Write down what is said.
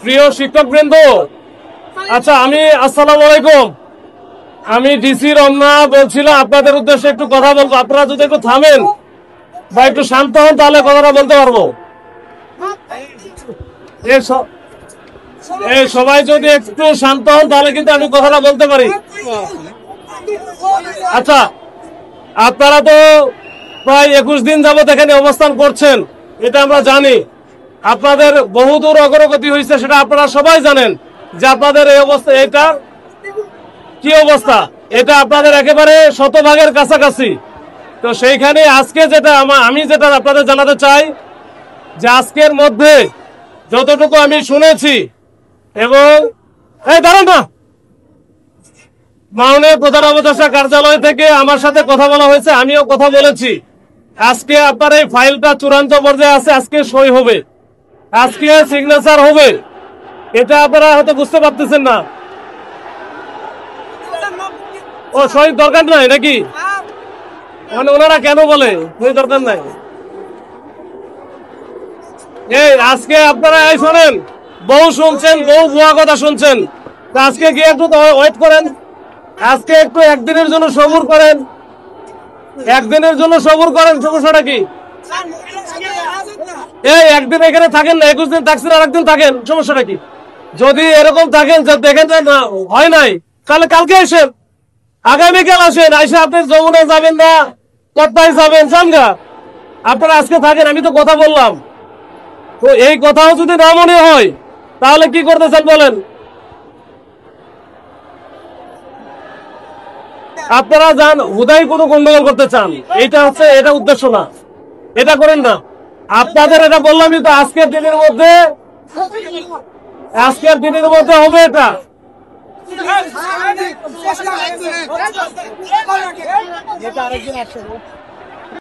প্রিয় শিক্ষকবৃন্দ, আচ্ছা আমি আসসালামু আলাইকুম, আমি ডিসি রমনা বলছিলাম। আপনাদের উদ্দেশ্যে একটু কথা বলবো। আপনারা যদি একটু থামেন বা একটু শান্ত হন তাহলে কথাটা বলতে পারবো। এই সবাই যদি একটু শান্ত হন তাহলে কিন্তু আমি কথাটা বলতে পারি। আচ্ছা, আপনারা তো প্রায় 21 দিন যাবত এখানে অবস্থান করছেন, এটা আমরা জানি। আপনাদের বহুদূর অগ্রগতি হয়েছে, সেটা আপনারা সবাই জানেন যে আপনাদের এই অবস্থা, এটা কি অবস্থা, এটা আপনাদের একেবারে শতভাগের কাছাকাছি। তো সেইখানে আজকে যেটা আমি যেটা আপনাদের জানাতে চাই যে আজকের মধ্যে যতটুকু আমি শুনেছি এবং দাঁড়ান না, মাননীয় প্রধান উপদেষ্টা কার্যালয় থেকে আমার সাথে কথা বলা হয়েছে, আমিও কথা বলেছি। আজকে আপনার এই ফাইলটা চূড়ান্ত পর্যায়ে আছে, আজকে সই হবে, আজকে সিগনেচার হবে। এটা আপনারা হয়তো বুঝতে পারতেছেন না। ও সই দরকার নাই নাকি? মানে ওনারা কেন বলে সই দরকার নাই? এই আজকে আপনারা এই শোনেন, বহু শুনছেন, বহু ভুয়া কথা শুনছেন। আজকে গিয়ে একটু ওয়েট করেন, আজকে একটু একদিনের জন্য সবুর করেন, একদিনের জন্য সবুর করেন। সমস্যাটা কি? এই একদিন এখানে থাকেন না, 21 দিন থাকছেন, আর একদিন থাকেন, সমস্যাটা কি? যদি এরকম থাকেন দেখেন না হয় নাই, তাহলে কালকে আসেন, আগামীকাল আসেন, আইসা আপনি যমুনায় যাবেন না কোথায় যাবেন জানগা। আপনারা আজকে থাকেন, আমি তো কথা বললাম। তো এই কথাও যদি না মনে হয় তাহলে কি করতে চান বলেন? আপনারা যান হুদাই কোনো গন্ডগোল করতে চান, এটা হচ্ছে, এটা উদ্দেশ্য না, এটা করেন না। আপনাদের এটা বললামই তো, আজকের দিনের মধ্যে হবে এটা।